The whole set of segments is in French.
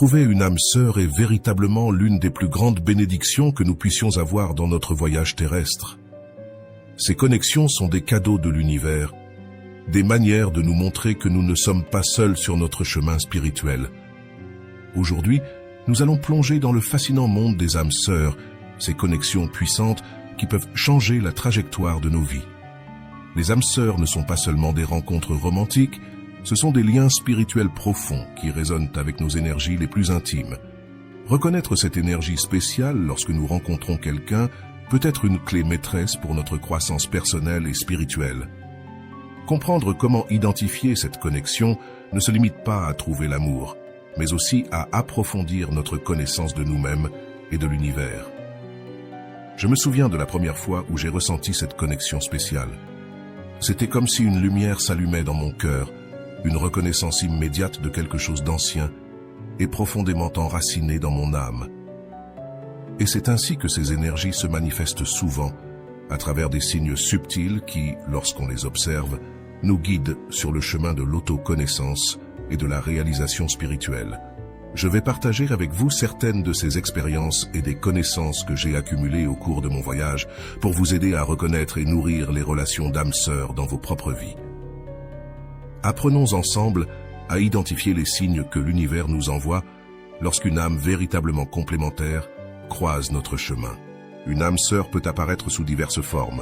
Trouver une âme sœur est véritablement l'une des plus grandes bénédictions que nous puissions avoir dans notre voyage terrestre. Ces connexions sont des cadeaux de l'univers, des manières de nous montrer que nous ne sommes pas seuls sur notre chemin spirituel. Aujourd'hui, nous allons plonger dans le fascinant monde des âmes sœurs, ces connexions puissantes qui peuvent changer la trajectoire de nos vies. Les âmes sœurs ne sont pas seulement des rencontres romantiques, ce sont des liens spirituels profonds qui résonnent avec nos énergies les plus intimes. Reconnaître cette énergie spéciale lorsque nous rencontrons quelqu'un peut être une clé maîtresse pour notre croissance personnelle et spirituelle. Comprendre comment identifier cette connexion ne se limite pas à trouver l'amour, mais aussi à approfondir notre connaissance de nous-mêmes et de l'univers. Je me souviens de la première fois où j'ai ressenti cette connexion spéciale. C'était comme si une lumière s'allumait dans mon cœur, une reconnaissance immédiate de quelque chose d'ancien et profondément enraciné dans mon âme. Et c'est ainsi que ces énergies se manifestent souvent, à travers des signes subtils qui, lorsqu'on les observe, nous guident sur le chemin de l'autoconnaissance et de la réalisation spirituelle. Je vais partager avec vous certaines de ces expériences et des connaissances que j'ai accumulées au cours de mon voyage pour vous aider à reconnaître et nourrir les relations d'âmes sœurs dans vos propres vies. Apprenons ensemble à identifier les signes que l'univers nous envoie lorsqu'une âme véritablement complémentaire croise notre chemin. Une âme sœur peut apparaître sous diverses formes.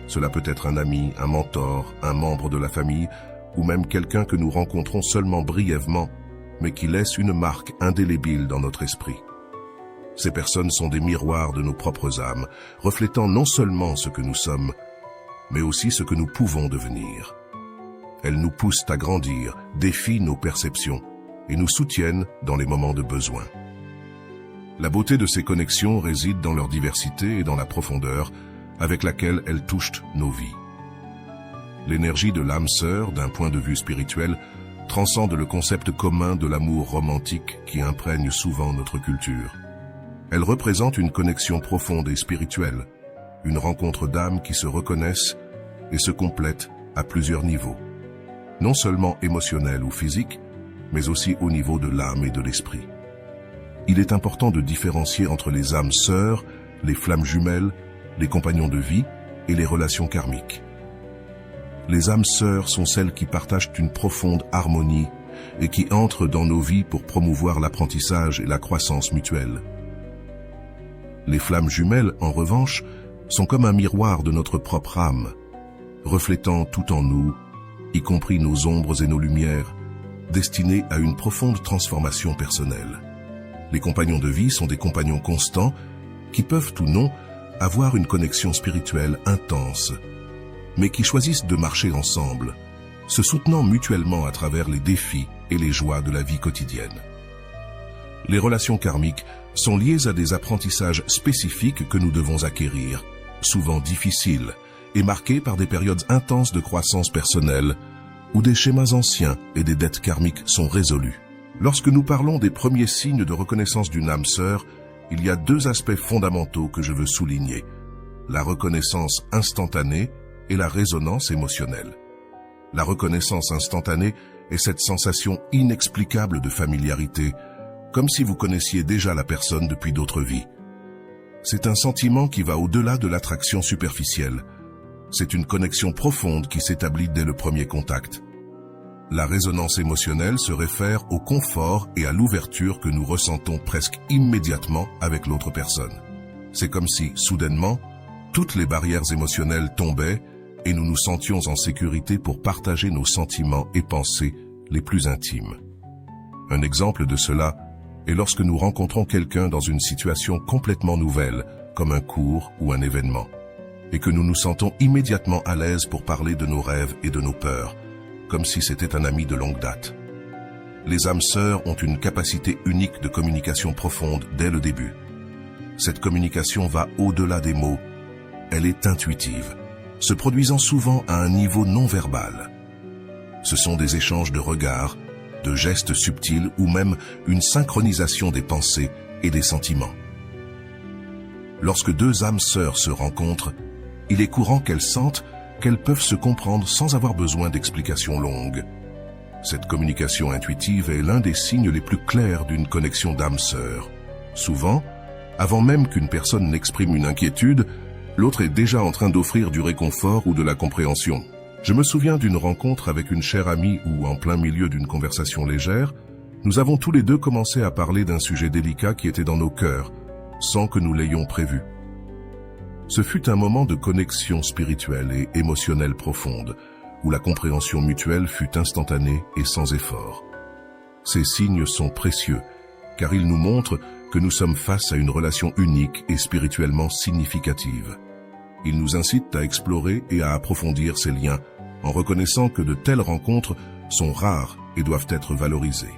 Cela peut être un ami, un mentor, un membre de la famille, ou même quelqu'un que nous rencontrons seulement brièvement, mais qui laisse une marque indélébile dans notre esprit. Ces personnes sont des miroirs de nos propres âmes, reflétant non seulement ce que nous sommes, mais aussi ce que nous pouvons devenir. Elles nous poussent à grandir, défient nos perceptions et nous soutiennent dans les moments de besoin. La beauté de ces connexions réside dans leur diversité et dans la profondeur avec laquelle elles touchent nos vies. L'énergie de l'âme sœur, d'un point de vue spirituel, transcende le concept commun de l'amour romantique qui imprègne souvent notre culture. Elle représente une connexion profonde et spirituelle, une rencontre d'âmes qui se reconnaissent et se complètent à plusieurs niveaux, non seulement émotionnels ou physiques, mais aussi au niveau de l'âme et de l'esprit. Il est important de différencier entre les âmes sœurs, les flammes jumelles, les compagnons de vie et les relations karmiques. Les âmes sœurs sont celles qui partagent une profonde harmonie et qui entrent dans nos vies pour promouvoir l'apprentissage et la croissance mutuelle. Les flammes jumelles, en revanche, sont comme un miroir de notre propre âme, reflétant tout en nous, y compris nos ombres et nos lumières, destinés à une profonde transformation personnelle. Les compagnons de vie sont des compagnons constants qui peuvent ou non avoir une connexion spirituelle intense, mais qui choisissent de marcher ensemble, se soutenant mutuellement à travers les défis et les joies de la vie quotidienne. Les relations karmiques sont liées à des apprentissages spécifiques que nous devons acquérir, souvent difficiles et marqués par des périodes intenses de croissance personnelle où des schémas anciens et des dettes karmiques sont résolus. Lorsque nous parlons des premiers signes de reconnaissance d'une âme sœur, il y a deux aspects fondamentaux que je veux souligner: la reconnaissance instantanée et la résonance émotionnelle. La reconnaissance instantanée est cette sensation inexplicable de familiarité, comme si vous connaissiez déjà la personne depuis d'autres vies. C'est un sentiment qui va au-delà de l'attraction superficielle. C'est une connexion profonde qui s'établit dès le premier contact. La résonance émotionnelle se réfère au confort et à l'ouverture que nous ressentons presque immédiatement avec l'autre personne. C'est comme si, soudainement, toutes les barrières émotionnelles tombaient et nous nous sentions en sécurité pour partager nos sentiments et pensées les plus intimes. Un exemple de cela est lorsque nous rencontrons quelqu'un dans une situation complètement nouvelle, comme un cours ou un événement, et que nous nous sentons immédiatement à l'aise pour parler de nos rêves et de nos peurs, comme si c'était un ami de longue date. Les âmes sœurs ont une capacité unique de communication profonde dès le début. Cette communication va au-delà des mots. Elle est intuitive, se produisant souvent à un niveau non verbal. Ce sont des échanges de regards, de gestes subtils ou même une synchronisation des pensées et des sentiments. Lorsque deux âmes sœurs se rencontrent, il est courant qu'elles sentent qu'elles peuvent se comprendre sans avoir besoin d'explications longues. Cette communication intuitive est l'un des signes les plus clairs d'une connexion d'âme sœur. Souvent, avant même qu'une personne n'exprime une inquiétude, l'autre est déjà en train d'offrir du réconfort ou de la compréhension. Je me souviens d'une rencontre avec une chère amie où, en plein milieu d'une conversation légère, nous avons tous les deux commencé à parler d'un sujet délicat qui était dans nos cœurs, sans que nous l'ayons prévu. Ce fut un moment de connexion spirituelle et émotionnelle profonde, où la compréhension mutuelle fut instantanée et sans effort. Ces signes sont précieux, car ils nous montrent que nous sommes face à une relation unique et spirituellement significative. Ils nous incitent à explorer et à approfondir ces liens, en reconnaissant que de telles rencontres sont rares et doivent être valorisées.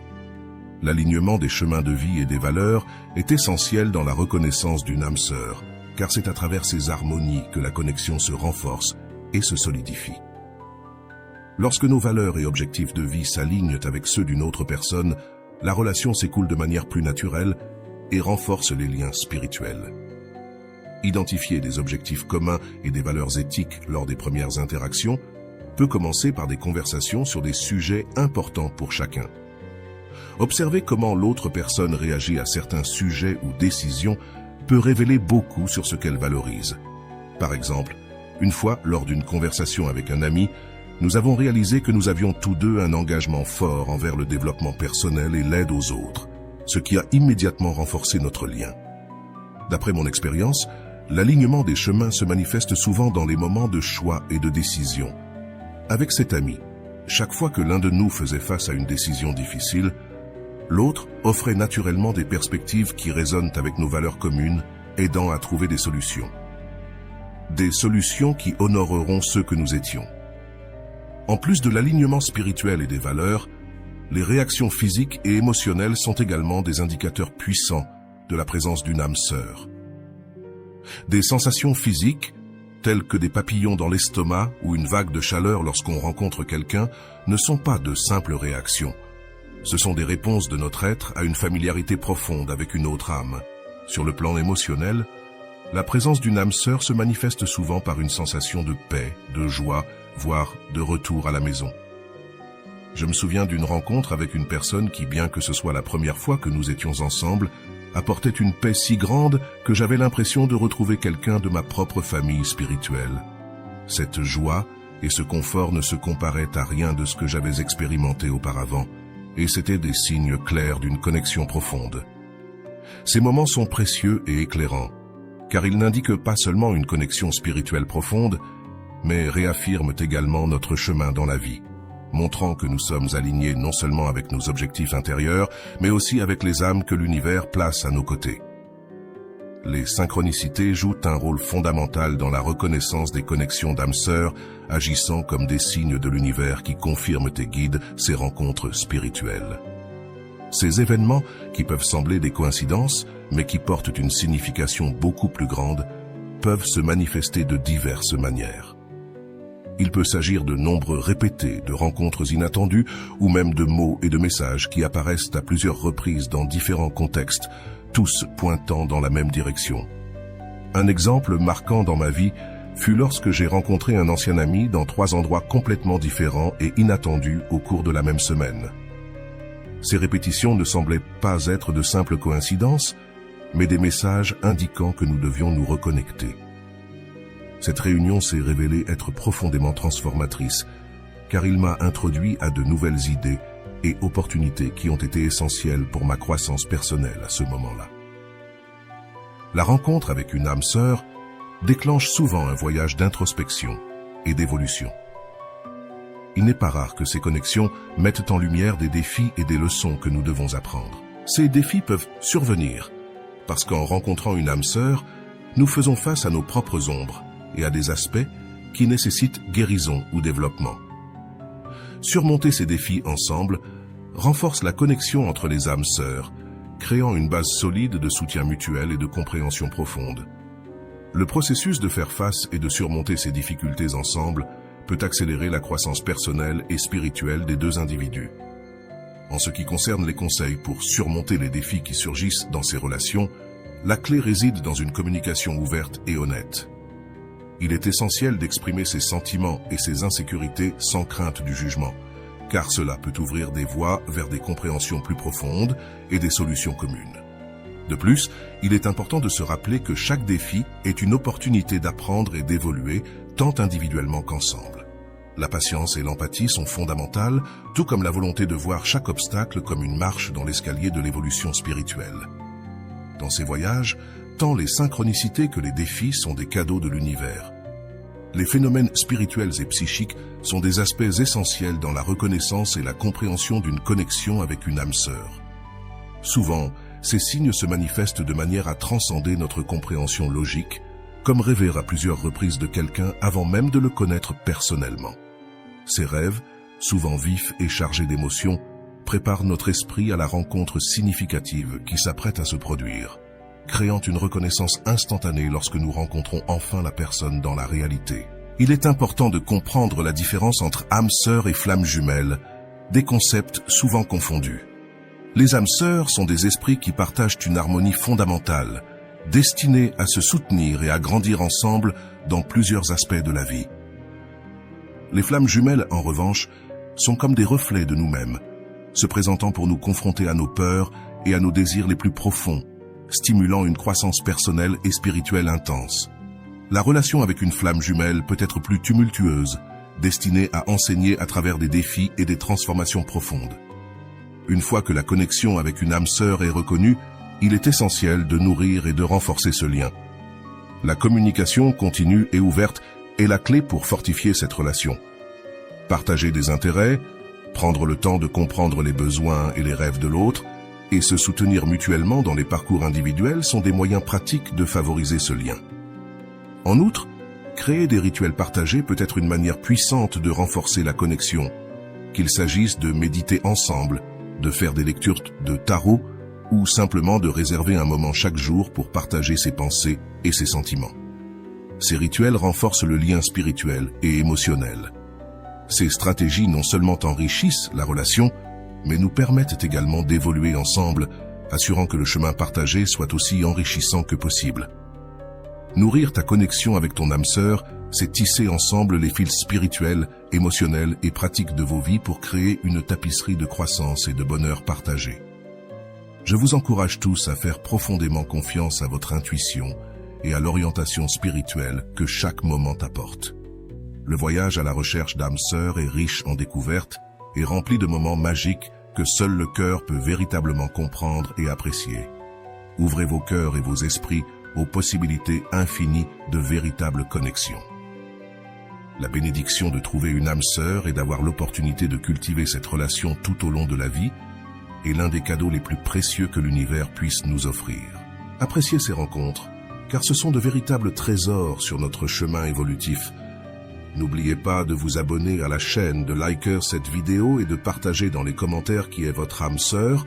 L'alignement des chemins de vie et des valeurs est essentiel dans la reconnaissance d'une âme sœur, car c'est à travers ces harmonies que la connexion se renforce et se solidifie. Lorsque nos valeurs et objectifs de vie s'alignent avec ceux d'une autre personne, la relation s'écoule de manière plus naturelle et renforce les liens spirituels. Identifier des objectifs communs et des valeurs éthiques lors des premières interactions peut commencer par des conversations sur des sujets importants pour chacun. Observer comment l'autre personne réagit à certains sujets ou décisions peut révéler beaucoup sur ce qu'elle valorise. Par exemple, une fois, lors d'une conversation avec un ami, nous avons réalisé que nous avions tous deux un engagement fort envers le développement personnel et l'aide aux autres, ce qui a immédiatement renforcé notre lien. D'après mon expérience, l'alignement des chemins se manifeste souvent dans les moments de choix et de décision. Avec cet ami, chaque fois que l'un de nous faisait face à une décision difficile, l'autre offrait naturellement des perspectives qui résonnent avec nos valeurs communes, aidant à trouver des solutions. Des solutions qui honoreront ceux que nous étions. En plus de l'alignement spirituel et des valeurs, les réactions physiques et émotionnelles sont également des indicateurs puissants de la présence d'une âme sœur. Des sensations physiques, telles que des papillons dans l'estomac ou une vague de chaleur lorsqu'on rencontre quelqu'un, ne sont pas de simples réactions. Ce sont des réponses de notre être à une familiarité profonde avec une autre âme. Sur le plan émotionnel, la présence d'une âme sœur se manifeste souvent par une sensation de paix, de joie, voire de retour à la maison. Je me souviens d'une rencontre avec une personne qui, bien que ce soit la première fois que nous étions ensemble, apportait une paix si grande que j'avais l'impression de retrouver quelqu'un de ma propre famille spirituelle. Cette joie et ce confort ne se comparaient à rien de ce que j'avais expérimenté auparavant, et c'étaient des signes clairs d'une connexion profonde. Ces moments sont précieux et éclairants, car ils n'indiquent pas seulement une connexion spirituelle profonde, mais réaffirment également notre chemin dans la vie, montrant que nous sommes alignés non seulement avec nos objectifs intérieurs, mais aussi avec les âmes que l'univers place à nos côtés. Les synchronicités jouent un rôle fondamental dans la reconnaissance des connexions d'âmes sœurs, agissant comme des signes de l'univers qui confirment et guident ces rencontres spirituelles. Ces événements, qui peuvent sembler des coïncidences, mais qui portent une signification beaucoup plus grande, peuvent se manifester de diverses manières. Il peut s'agir de nombres répétés, de rencontres inattendues ou même de mots et de messages qui apparaissent à plusieurs reprises dans différents contextes, tous pointant dans la même direction. Un exemple marquant dans ma vie fut lorsque j'ai rencontré un ancien ami dans 3 endroits complètement différents et inattendus au cours de la même semaine. Ces répétitions ne semblaient pas être de simples coïncidences, mais des messages indiquant que nous devions nous reconnecter. Cette réunion s'est révélée être profondément transformatrice, car il m'a introduit à de nouvelles idées et opportunités qui ont été essentielles pour ma croissance personnelle à ce moment-là. La rencontre avec une âme sœur déclenche souvent un voyage d'introspection et d'évolution. Il n'est pas rare que ces connexions mettent en lumière des défis et des leçons que nous devons apprendre. Ces défis peuvent survenir parce qu'en rencontrant une âme sœur, nous faisons face à nos propres ombres et à des aspects qui nécessitent guérison ou développement. Surmonter ces défis ensemble renforce la connexion entre les âmes sœurs, créant une base solide de soutien mutuel et de compréhension profonde. Le processus de faire face et de surmonter ces difficultés ensemble peut accélérer la croissance personnelle et spirituelle des 2 individus. En ce qui concerne les conseils pour surmonter les défis qui surgissent dans ces relations, la clé réside dans une communication ouverte et honnête. Il est essentiel d'exprimer ses sentiments et ses insécurités sans crainte du jugement, car cela peut ouvrir des voies vers des compréhensions plus profondes et des solutions communes. De plus, il est important de se rappeler que chaque défi est une opportunité d'apprendre et d'évoluer, tant individuellement qu'ensemble. La patience et l'empathie sont fondamentales, tout comme la volonté de voir chaque obstacle comme une marche dans l'escalier de l'évolution spirituelle. Dans ces voyages, tant les synchronicités que les défis sont des cadeaux de l'univers. Les phénomènes spirituels et psychiques sont des aspects essentiels dans la reconnaissance et la compréhension d'une connexion avec une âme sœur. Souvent, ces signes se manifestent de manière à transcender notre compréhension logique, comme rêver à plusieurs reprises de quelqu'un avant même de le connaître personnellement. Ces rêves, souvent vifs et chargés d'émotions, préparent notre esprit à la rencontre significative qui s'apprête à se produire, créant une reconnaissance instantanée lorsque nous rencontrons enfin la personne dans la réalité. Il est important de comprendre la différence entre âme sœur et flamme jumelle, des concepts souvent confondus. Les âmes sœurs sont des esprits qui partagent une harmonie fondamentale, destinés à se soutenir et à grandir ensemble dans plusieurs aspects de la vie. Les flammes jumelles, en revanche, sont comme des reflets de nous-mêmes, se présentant pour nous confronter à nos peurs et à nos désirs les plus profonds, stimulant une croissance personnelle et spirituelle intense. La relation avec une flamme jumelle peut être plus tumultueuse, destinée à enseigner à travers des défis et des transformations profondes. Une fois que la connexion avec une âme sœur est reconnue, il est essentiel de nourrir et de renforcer ce lien. La communication continue et ouverte est la clé pour fortifier cette relation. Partager des intérêts, prendre le temps de comprendre les besoins et les rêves de l'autre, et se soutenir mutuellement dans les parcours individuels sont des moyens pratiques de favoriser ce lien. En outre, créer des rituels partagés peut être une manière puissante de renforcer la connexion, qu'il s'agisse de méditer ensemble, de faire des lectures de tarot ou simplement de réserver un moment chaque jour pour partager ses pensées et ses sentiments. Ces rituels renforcent le lien spirituel et émotionnel. Ces stratégies non seulement enrichissent la relation, mais nous permettent également d'évoluer ensemble, assurant que le chemin partagé soit aussi enrichissant que possible. Nourrir ta connexion avec ton âme sœur, c'est tisser ensemble les fils spirituels, émotionnels et pratiques de vos vies pour créer une tapisserie de croissance et de bonheur partagé. Je vous encourage tous à faire profondément confiance à votre intuition et à l'orientation spirituelle que chaque moment apporte. Le voyage à la recherche d'âmes sœurs est riche en découvertes et rempli de moments magiques que seul le cœur peut véritablement comprendre et apprécier. Ouvrez vos cœurs et vos esprits aux possibilités infinies de véritables connexions. La bénédiction de trouver une âme sœur et d'avoir l'opportunité de cultiver cette relation tout au long de la vie est l'un des cadeaux les plus précieux que l'univers puisse nous offrir. Appréciez ces rencontres, car ce sont de véritables trésors sur notre chemin évolutif. N'oubliez pas de vous abonner à la chaîne, de liker cette vidéo et de partager dans les commentaires qui est votre âme sœur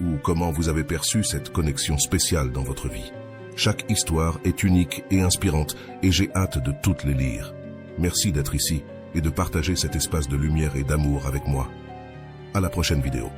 ou comment vous avez perçu cette connexion spéciale dans votre vie. Chaque histoire est unique et inspirante et j'ai hâte de toutes les lire. Merci d'être ici et de partager cet espace de lumière et d'amour avec moi. À la prochaine vidéo.